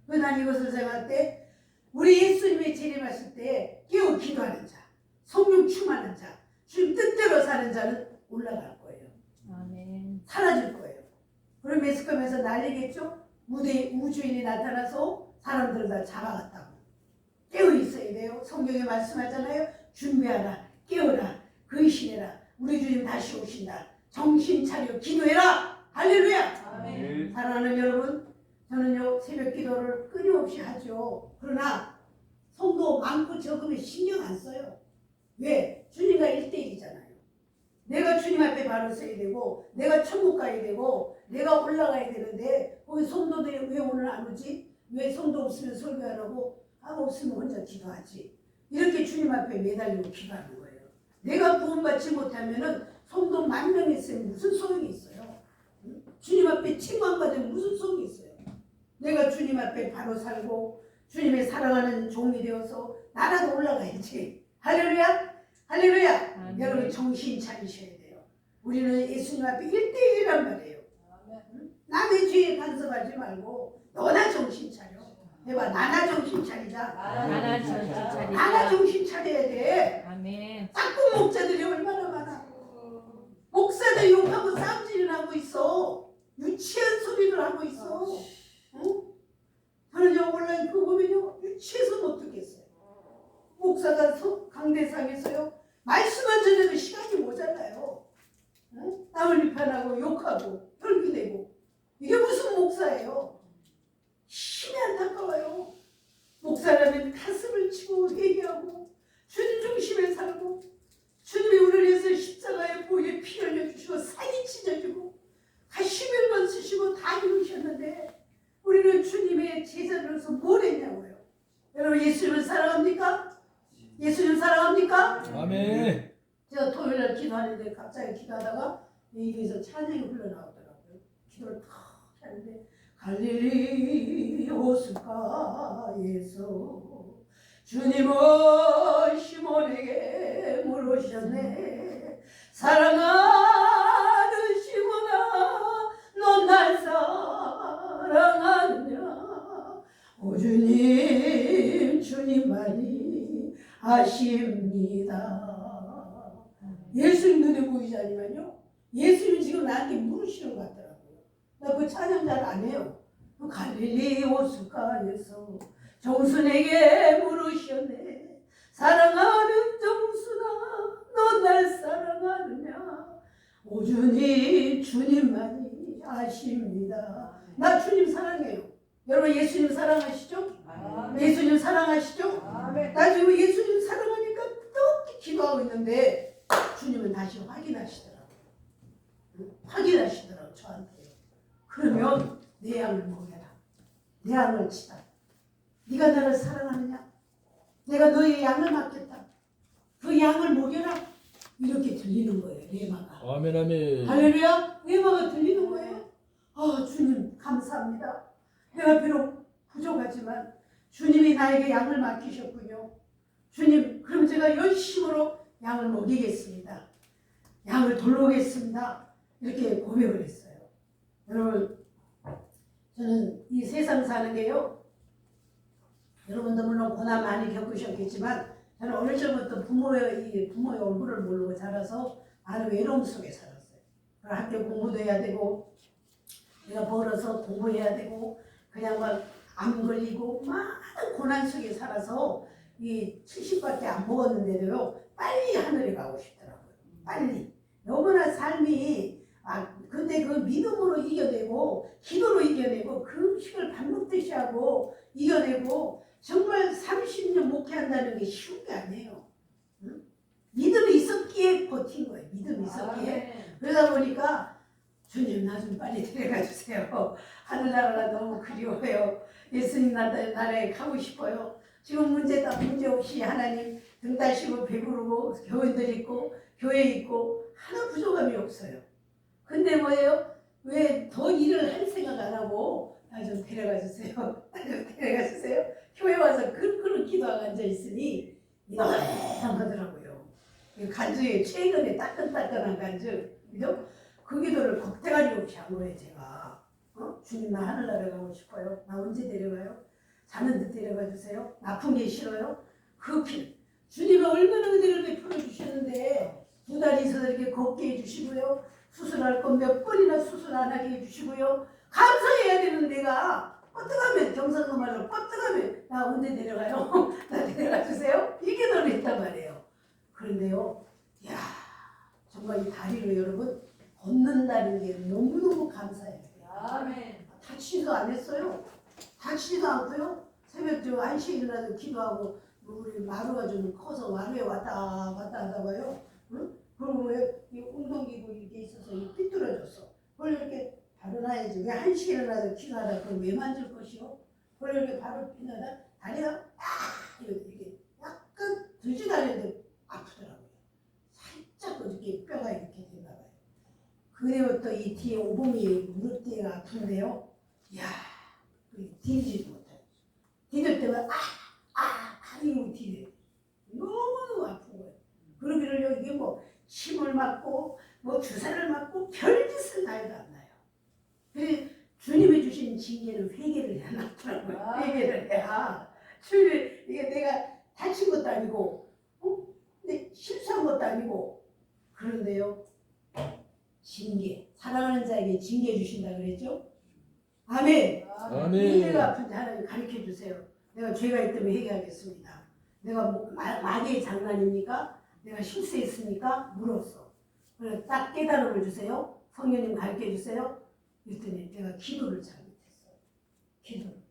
그래서 난 이것을 생각할 때 우리 예수님이 재림하실 때 깨어 기도하는 자, 성령 충만한 자, 주님 뜻대로 사는 자는 올라갈 거예요. 아멘. 사라질 거예요. 그럼 매스컴에서 난리겠죠? 우주인이 나타나서 사람들을 다 잡아갔다고. 깨어 있어야 돼요. 성경에 말씀하잖아요. 준비하라, 깨어라, 근신해라. 우리 주님 다시 오신다. 정신 차려 기도해라. 할렐루야. 아멘. 사랑하는 여러분, 저는요 새벽 기도를 끊임없이 하죠. 그러나 성도 많고 적으면 신경 안 써요. 왜? 주님과 1대1이잖아요. 내가 주님 앞에 바로 서야 되고 내가 천국 가야 되고 내가 올라가야 되는데 거기 성도들이 왜 오늘 안 오지? 왜 성도 없으면 설교 안 하고 없으면 혼자 기도하지? 이렇게 주님 앞에 매달리고 기도하는 거예요. 내가 구원받지 못하면은 성도 10,000명 있으면 무슨 소용이 있어요? 주님 앞에 칭호 안 받으면 무슨 소용이 있어요? 내가 주님 앞에 바로 살고 주님의 사랑하는 종이 되어서 나라도 올라가야지. 할렐루야. 할렐루야. 아멘. 여러분 정신 차리셔야 돼요. 우리는 예수님 앞에 1대1이란 말이에요. 남의 죄에 간섭하지 말고 너나 정신 차려. 해봐. 나나 정신 차리자. 나나 정신 차리자. 나나 정신 차려야 돼. 아멘. 짝꿍 목자들이 얼마나 많아. 목사들 욕하고 싸움질을 하고 있어. 유치한 소리를 하고 있어. 응? 저는요 온라인 그거 보면요 유치해서 못 듣겠어요. 목사가 강대상에서요 말씀만 전해도 시간이 모자라요. 응? 남을 비판하고 욕하고 혈기내고 이게 무슨 목사예요? 심히 안타까워요. 목사라면 가슴을 치고 회개하고 주님 중심에 살고 주님이 우리를 위해서 십자가에 보에 피 흘려주시고 살이 찢어지고 가시면만 쓰시고 다 이루셨는데 우리는 주님의 제자로서 뭘 했냐고요. 여러분 예수님을 사랑합니까? 예수님 사랑합니까? 아멘. 제가 토요일날 기도하는데 갑자기 기도하다가 입에서 찬양이 흘러나오더라고요. 기도를 탁 하는데 갈릴리 호숫가에서 주님은 시몬에게 물으셨네. 사랑하는 시몬아, 넌 날 사랑하느냐? 오 주님, 주님만이 아십니다. 예수님 눈에 보이지 않으면요, 예수님 지금 나한테 물으시는 것 같더라고요. 나 그 찬양 잘 안 해요. 그 갈릴리 호숫가에서 정순에게 물으셨네. 사랑하는 정순아, 너 날 사랑하느냐? 오 주님, 주님만이 아십니다. 나 주님 사랑해요. 여러분 예수님 사랑하시죠? 예수님 사랑하시죠? 나 지금 예수님 사랑하니까 뜨겁게 기도하고 있는데 주님은 다시 확인하시더라고요. 확인하시더라고요, 저한테요. 그러면 내 양을 먹여라. 내 양을 치다. 네가 나를 사랑하느냐? 내가 너의 양을 맡겠다. 그 양을 먹여라. 이렇게 들리는 거예요, 레마가. 아멘 아멘. 할렐루야. 레마가 들리는 거예요. 아, 주님 감사합니다. 내가 비록 부족하지만 주님이 나에게 양을 맡기셨군요. 주님, 그럼 제가 열심으로 양을 먹이겠습니다. 양을 돌보겠습니다. 이렇게 고백을 했어요. 여러분, 저는 이 세상 사는 게요, 여러분도 물론 고난 많이 겪으셨겠지만 저는 어릴 적부터 부모의 얼굴을 모르고 자라서 많은 외로움 속에 살았어요. 학교 공부도 해야 되고, 내가 벌어서 공부해야 되고, 그냥 막 암 걸리고 많은 고난 속에 살아서 이 70밖에 안 먹었는데도요, 빨리 하늘에 가고 싶더라고요. 빨리. 너무나 삶이, 근데 그 믿음으로 이겨내고 기도로 이겨내고 그 음식을 밥 먹듯이 하고 이겨내고 정말 30년 목회한다는 게 쉬운 게 아니에요. 응? 믿음이 있었기에 버틴 거예요. 믿음이 있었기에. 그러다 보니까 주님 나 좀 빨리 데려가 주세요. 하늘나라가 너무 그리워요. 예수님 나라에 가고 싶어요. 지금 문제 없이 하나님 등 따시고 배부르고 교인들 있고 교회 있고 하나 부족함이 없어요. 근데 뭐예요? 왜 더 일을 할 생각 안 하고 나 좀 데려가 주세요. 나 좀 데려가 주세요. 교회 와서 그런 기도하고 앉아 있으니 이상하더라고요. 간증이 최근에 따끈따끈한 간증, 그죠? 그 기도를 겁대가리 없이 한 거예요, 제가. 주님 나 하늘나라 가고 싶어요. 나 언제 데려가요? 자는 듯 데려가 주세요. 아픈 게 싫어요? 그 길. 주님은 얼마나 은혜를 베풀어 주시는데 2달 있어서 이렇게 걷게 해주시고요. 수술할 건 몇 번이나 수술 안 하게 해주시고요. 감사해야 되는 내가 뻗어가면, 경상도 말로 뻗어가면 나 언제 데려가요? 나 데려가 주세요. 이 기도를 했단 말이에요. 그런데요, 야 정말 이 다리로 여러분 걷는다는 게 너무너무 감사해요. 아멘. 다치지도 안 했어요. 다치지도 않고요. 새벽 1시에 일어나서 기도하고 우리 마루가 좀 커서 마루에 왔다 갔다 하다가요. 응? 그리고 왜 이 운동기구 이렇게 있어서 삐뚤어졌어. 그걸 이렇게 바로 놔야지. 왜 1시에 일어나서 기도하다 그럼 왜 만질 것이요? 그걸 이렇게 바로 피나다 다리가 이렇게 약간 들지도 않는데 아프더라고요. 살짝 이렇게 뼈가 이렇게 됐나 봐요. 그래부터 이 뒤에 오봉이 무릎 뒤가 아픈데요. 이야, 디디지도 못해요. 디딜 때만 이러고 디뎌요. 너무너무 아픈 거예요. 그러기를 이게 뭐 침을 맞고 뭐 주사를 맞고 별짓을 다 해도 안 나요. 그래서 주님이 주신 징계는 회개를 해야 나더라고요. 회개를 해야. 주님, 이게 내가 다친 것도 아니고, 근데 실수한 것도 아니고, 그런데요, 징계, 사랑하는 자에게 징계 주신다 그랬죠? 아멘. 아멘. 내가 아픈지 하나님 가르쳐 주세요. 내가 죄가 있다면 회개하겠습니다. 내가 뭐 마귀의 장난입니까? 내가 실수했습니까? 물었어. 그래서 딱 깨달음을 주세요. 성령님 가르쳐 주세요. 그랬더니 내가 기도를 잘못했어요. 기도를.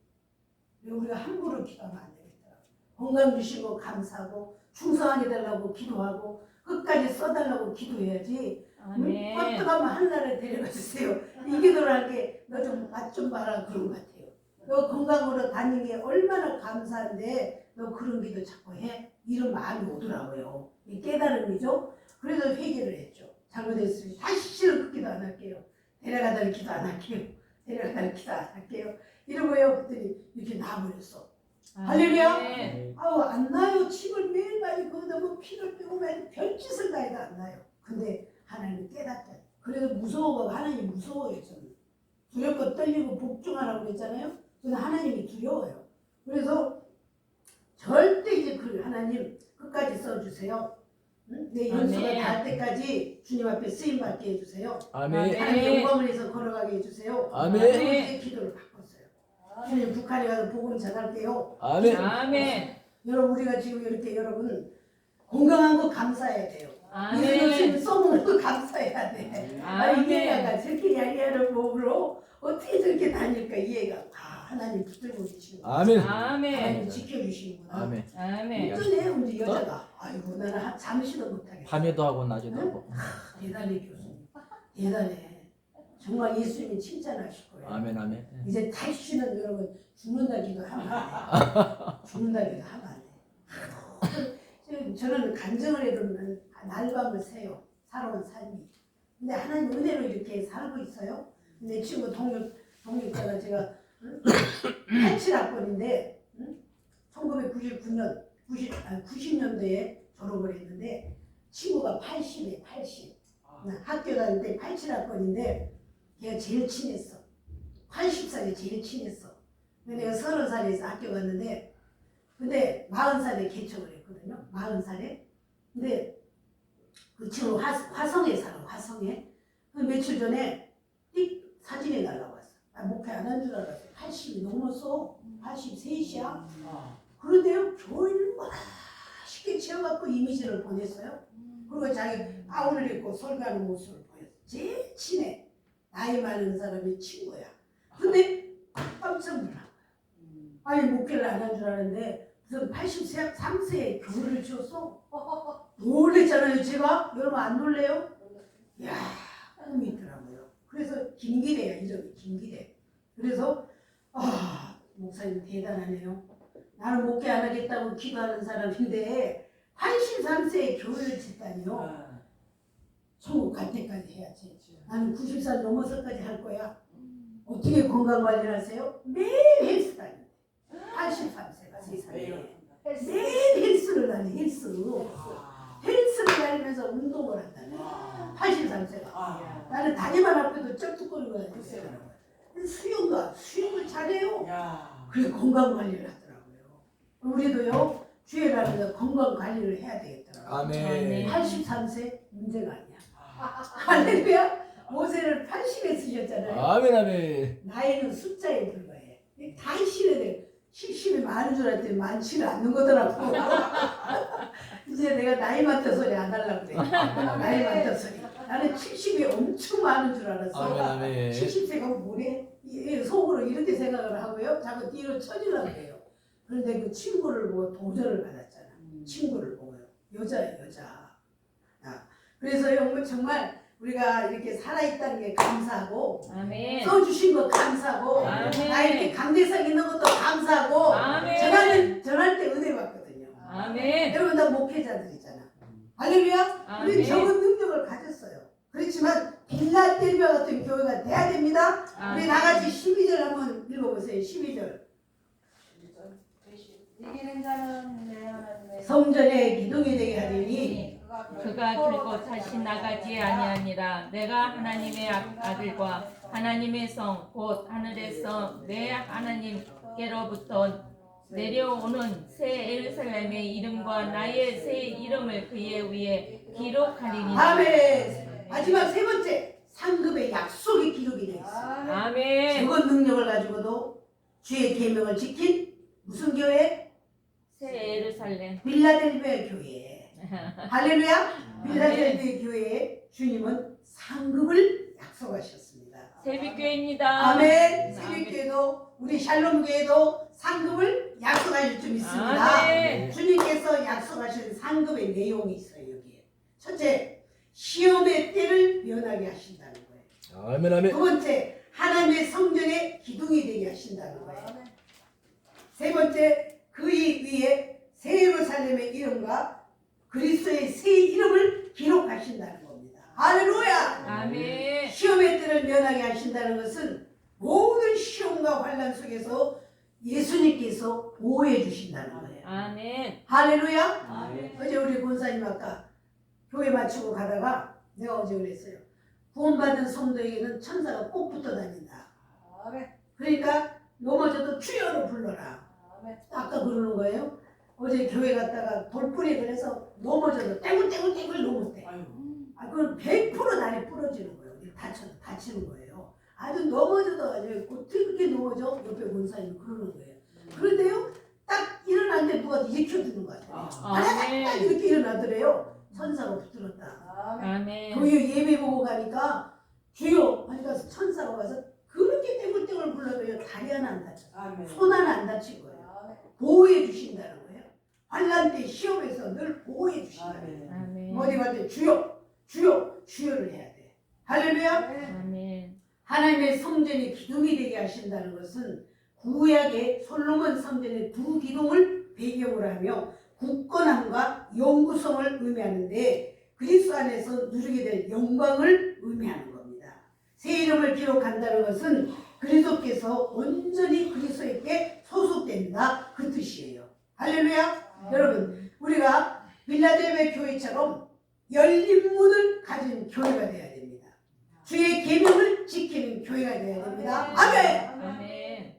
우리가 함부로 기도하면 안 되겠더라고요. 건강 주시고 감사하고 충성하게 달라고 기도하고 끝까지 써달라고 기도해야지. 아멘. 뻗어가면 하늘나라에 데려가 주세요. 이 기도를 할게 너 좀 맛 좀 봐라 그런 것 같아요. 너 건강으로 다니는 게 얼마나 감사한데 너 그런 기도 자꾸 해? 이런 마음이 오더라고요. 이 깨달음이죠. 그래서 회개를 했죠. 잘못했으면 다시는 그 기도 안 할게요. 데려가다는 기도 안 할게요. 데려가다는 기도 안 할게요. 이러고요. 그랬더니 이렇게 나버렸어. 할렐루야. 아멘. 아우 안 나요. 침을 매일 많이 거기다 뭐 피를 빼고 매일 별짓을 다 해도 안 나요. 근데 하나님 깨닫잖아요. 그래서 무서워가 하나님 무서워요. 저는 두렵고 떨리고 복종하라고 그랬잖아요. 저는 하나님이 두려워요. 그래서 절대 이제 그 하나님 끝까지 써주세요. 응? 내 연수가 아멘. 닿을 때까지 주님 앞에 쓰임 받게 해주세요. 아멘. 하나님 영광을 해서 걸어가게 해주세요. 아멘. 그리고 이제 기도를 바꿨어요. 주님 북한에 가서 복음 전할게요. 아멘. 아멘. 여러분 우리가 지금 이렇게 여러분 건강한 거 감사해야 돼요. 아멘. 지금 써먹는 거 감사해야 돼. 아멘. 이해가 저렇게 야리야리 몸으로 어떻게 저렇게 다닐까 이해가. 하나님 붙들고 계시는 거예요. 아멘. 하나님 아멘. 지켜주시는구나. 아멘. 아멘. 어쩌네 우리 여자가. 아이고 나는 잠시도 못하겠어. 밤에도 하고 낮에도 하고. 대단해 교수님. 대단해. 정말 예수님이 칭찬하실 거예요. 아멘. 아멘. 이제 다시는 여러분 죽는다기도 하면 안 돼. 죽는다기도 하면 안 돼. 저는 간증을 해도 날밤을 새요. 살아온 삶이. 근데 하나님 은혜로 이렇게 살고 있어요. 내 친구 동력자가 제가 87학번인데 1999년 90년대에 졸업을 했는데 친구가 80에 80. 학교 다닐 때 87학번인데 걔가 제일 친했어. 80살에 제일 친했어. 근데 내가 30살에서 학교 갔는데 근데 40살에 개척을 했거든요. 40살에. 근데 그 친구 화성에 살아. 화성에. 그 며칠 전에 띡 사진이 날라왔어. 나 목회 안 한 줄 알았어. 80이 넘었어. 83이야. 그런데요 교회를 맛있게 채워갖고 이미지를 보냈어요. 그리고 자기 가운을 입고 설교하는 모습을 보였어. 제일 친해. 나이 많은 사람이 친구야. 근데 깜짝 놀란 거야. 아니 목회를 안 한 줄 알았는데 무슨 83세에 교회를 지었어? 놀랬잖아요 제가. 여러분 안 놀래요? 이야 꿈이 있더라고요. 그래서 김기래야 이름이 김기래. 그래서 목사님 대단하네요. 나는 목회 안 하겠다고 기도하는 사람인데 83세에 교회를 짓다니요. 천국 갈 때까지 해야지. 나는 90살 넘어서까지 할 거야. 어떻게 건강관리를 하세요? 매일 헬스 다니는데 83세가 세상에 매일 헬스를 다니. 헬스를 다니면서 운동을 한다네. 83세가. 나는 다리만 아파도 쩍쩍거리고 다녔어요. 수영을 잘해요. 그래서 건강관리를 하더라고요. 우리도요 주일날마다 건강관리를 해야 되겠더라고요. 아멘. 83세 문제가 아니야. 할렐루야. 모세를 80에 쓰셨잖아요. 아멘. 아멘. 나이는 숫자에 불과해. 당신에 대해 70이 많은 줄 알았더니 많지는 않는 거더라고. 이제 내가 나이 많다 소리 안 하려고 그래. 나이 많다 소리. 나는 70이 엄청 많은 줄 알았어. 아멘. 아멘. 70세가 뭐래? 속으로 이렇게 생각을 하고요. 자꾸 뒤로 쳐지려고 해요. 그런데 그 친구를 보고 도전을 받았잖아. 친구를 보고요. 여자예요, 여자. 그래서요, 정말 우리가 이렇게 살아있다는 게 감사하고, 아멘. 써주신 거 감사하고, 아멘. 나 이렇게 강대상 있는 것도 감사하고, 아멘. 전할 때 은혜 받거든요. 아멘. 여러분 다 목회자들이잖아. 할렐루야. 아멘. 우리 적은 능력을 가졌어요. 그렇지만 빌라델비아 같은 교회가 돼야 됩니다. 우리 다 같이 12절 한번 읽어보세요. 12절. 이기는 자는 내 하나님의 성전에 기둥이 되게 하리니 그가 들고 다시 나가지 아니하니라. 내가 하나님의 아들과 하나님의 성 곧 하늘에서 내 하나님께로부터 내려오는 새 예루살렘의 이름과 나의 새 이름을 그의 위에 기록하리니. 아멘. 마지막 세 번째 상급의 약속의 기록이 되어 있어요. 아멘. 적은 능력을 가지고도 주의 계명을 지킨 무슨 교회? 새 예루살렘. 빌라델비아 교회. 할렐루야. 빌라델비아 교회에 주님은 상급을 약속하셨습니다. 새벽교회입니다. 아멘. 새벽교회도 우리 샬롬교회도 상급을 약속하실 줄 믿습니다. 아멘. 주님께서 약속하신 상급의 내용이 있어요. 여기에 첫째, 시험의 때를 면하게 하신다는 거예요. 아멘. 아멘. 두 번째, 하나님의 성전에 기둥이 되게 하신다는 거예요. 세 번째, 그 위에 새 예루살렘의 이름과 그리스도의 새 이름을 기록하신다는 겁니다. 할렐루야. 아멘. 시험의 때를 면하게 하신다는 것은 모든 시험과 환난 속에서 예수님께서 보호해 주신다는 거예요. 아멘. 할렐루야. 아멘. 어제 우리 권사님 아까 교회 마치고 가다가 내가 어제 그랬어요. 구원받은 성도에게는 천사가 꼭 붙어 다닌다. 아멘. 그러니까 넘어져도 주여로 불러라. 아멘. 아까 그러는 거예요. 어제 교회 갔다가 돌뿌리 그래서 넘어져도 떼굴떼굴떼굴 넘었대. 아, 그건 100% 다리 부러지는 거예요. 다치는 거예요. 아주 넘어져도 아주 어떻게 넘어져? 옆에 권사님이 그러는 거예요. 그런데요, 딱 일어났는데 누가 일으켜주는 것 같아요. 딱 이렇게 일어나더래요. 천사가 붙들었다. 아멘. 아멘. 교회 예배 보고 가니까 주여 하니까 천사가 와서 그렇게 떼굴떼굴 불러도요 다리 하나 안 다쳐, 아멘. 손 하나 안 다친 거예요. 아멘. 보호해 주신다는 거예요. 환난 때 시험에서 늘 보호해 주신다는 거예요. 아멘. 어디 갈 때 주여, 주여, 주여를 해야 돼. 할렐루야. 아멘. 하나님의 성전이 기둥이 되게 하신다는 것은 구약의 솔로몬 성전의 두 기둥을 배경으로 하며 굳건함과 영구성을 의미하는데 그리스도 안에서 누리게 될 영광을 의미하는 겁니다. 새 이름을 기록한다는 것은 그리스도께서 온전히 그리스도에게 소속된다 그 뜻이에요. 할렐루야. 여러분, 우리가 빌라델베 교회처럼 열린 문을 가진 교회가 되어야 됩니다. 주의 계명을 지키는 교회가 되어야 됩니다. 아멘. 아멘.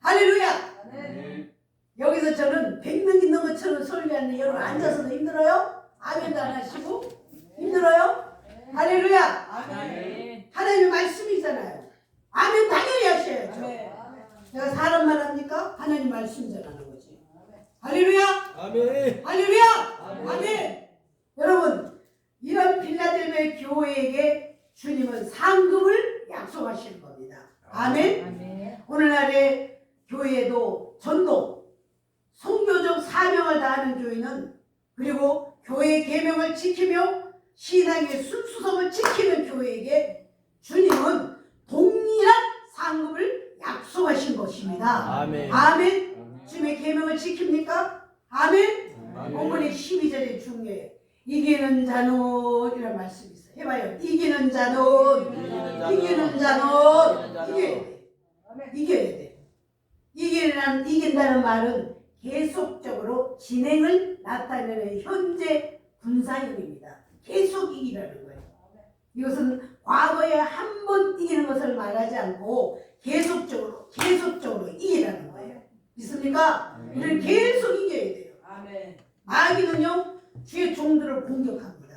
할렐루야. 아멘. 여기서 저는 100명 있는 것처럼 설교하는데 여러분 앉아서도 힘들어요? 아멘도 안 하시고 힘들어요? 할렐루야. 아멘. 하나님의 말씀이잖아요. 아멘 당연히 하셔야죠. 아멘. 내가 사람만 합니까? 하나님 말씀 전하는 거지. 할렐루야. 아멘. 할렐루야. 아멘. 아멘. 여러분, 이런 빌라델베 교회에게 주님은 상급을 약속하시는 겁니다. 아멘. 아멘. 오늘날의 교회도 전도, 선교적 사명을 다하는 교회는 그리고 교회의 계명을 지키며 신앙의 순수성을 지키는 교회에게 주님은 동일한 상급을 약속하신 것입니다. 아멘. 아멘. 주님의 계명을 지킵니까? 아멘. 아멘. 본문의 12절에 중요해요. 이기는 자는 이런 말씀이 있어요. 해봐요. 이기는 자는 이겨야 돼. 이겨야 돼. 이긴다는 말은 계속적으로 진행을 나타내는 현재 분사형입니다. 계속 이기라는 거예요. 이것은 과거에 한 번 이기는 것을 말하지 않고 계속적으로 이기라는 거예요. 믿습니까? 우리는 계속 이겨야 돼요. 아멘. 마귀는요, 주의 종들을 공격합니다.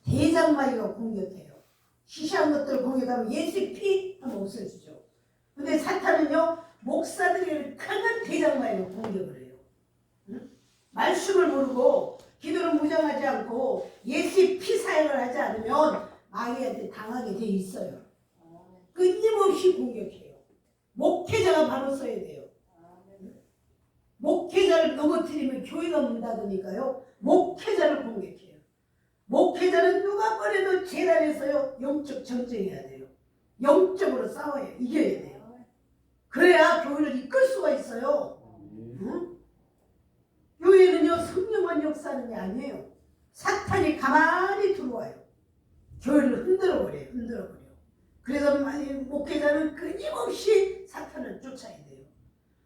대장마귀가 공격해요. 시시한 것들을 공격하면 예수의 피 하면 없어지죠. 근데 사탄은요, 목사들에게 강한 대장마귀가 공격을 해요. 응? 말씀을 모르고 기도를 무장하지 않고 예수의 피 사역을 하지 않으면 마귀한테 당하게 돼 있어요. 끊임없이 공격해요. 목회자가 바로 서야 돼요. 목회자를 넘어뜨리면 교회가 문 닫으니까요. 목회자를 공격해요. 목회자는 누가 뭐래도 재단에서요. 영적 전쟁해야 돼요. 영적으로 싸워야 이겨야 돼요. 그래야 교회를 이끌 수가 있어요. 응? 교회는요. 성령만 역사하는 게 아니에요. 사탄이 가만히 들어와요. 교회를 흔들어버려요. 그래서 목회자는 끊임없이 사탄을 쫓아야 돼요.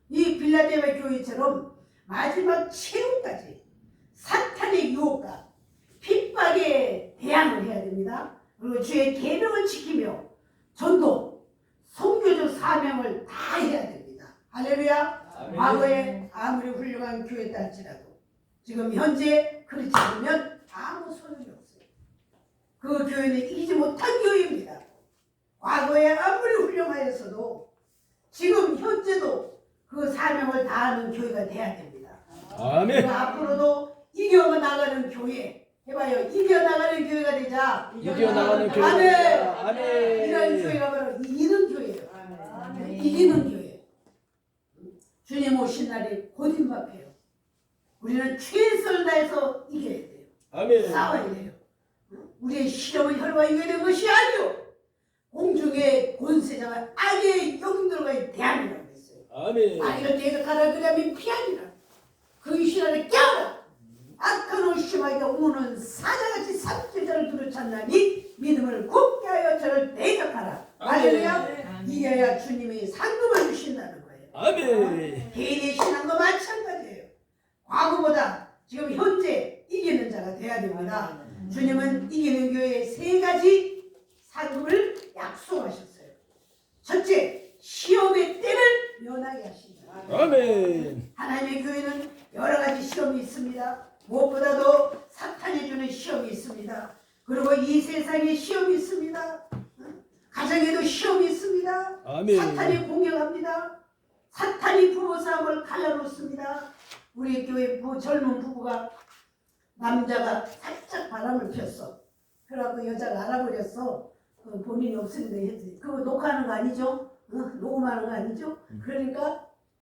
이 빌라델베 교회처럼 마지막 최후까지 사탄의 유혹과 핍박에 대항을 해야 됩니다. 그리고 주의 계명을 지키며 전도, 선교적 사명을 다 해야 됩니다. 할렐루야. 아멘. 과거에 아무리 훌륭한 교회다 할지라도 지금 현재 그렇지 않으면 아무 소용이 없어요. 그 교회는 이기지 못한 교회입니다. 과거에 아무리 훌륭하였어도 지금 현재도 그 사명을 다하는 교회가 돼야 됩니다. 아멘. 그리고 앞으로도 이겨나가는 교회 해봐요. 이겨나가는 교회가 되자. 이겨나가는 교회. 아멘. 아멘. 이런 교회가 바로 이기는 교회예요. 아멘. 이기는 교회. 주님 오신 날이 곧 임박해요. 우리는 최선을 다해서 이겨야 돼요. 아멘. 싸워야 돼요. 우리의 시험은 혈과 이겨야 되는 것이 아니요. 공중의 권세자가 악의 영들과의 대항이라고 했어요. 아멘. 악을 대적하라 그러면 피하리라. 그 시간을 깨어라. 악한 심하게 오는 사자같이 삼킬자를 두루찾나니 믿음을 굳게 하여 저를 대적하라. 할렐루야. 이겨야 주님이 상급을 주신다는 거예요. 아멘. 개인의 신앙도 마찬가지예요. 과거보다 지금 현재 이기는 자가 돼야 됩니다. 주님은 이기는 교회의 세 가지 상급을 약속하셨어요. 첫째, 시험의 때를 면하게 하신다. 아멘. 하나님의 교회는 여러 가지 시험이 있습니다. 무엇보다도 사탄이 주는 시험이 있습니다. 그리고 이 세상에 시험이 있습니다. 가정에도 시험이 있습니다. 아멘. 사탄이 공격합니다. 사탄이 부부 싸움을 갈라놓습니다. 우리 교회 젊은 부부가 남자가 살짝 바람을 폈어. 그래갖고 여자가 알아버렸어. 본인이 없으니까 했지. 그거 녹화하는 거 아니죠? 녹음하는 거 아니죠? 그러니까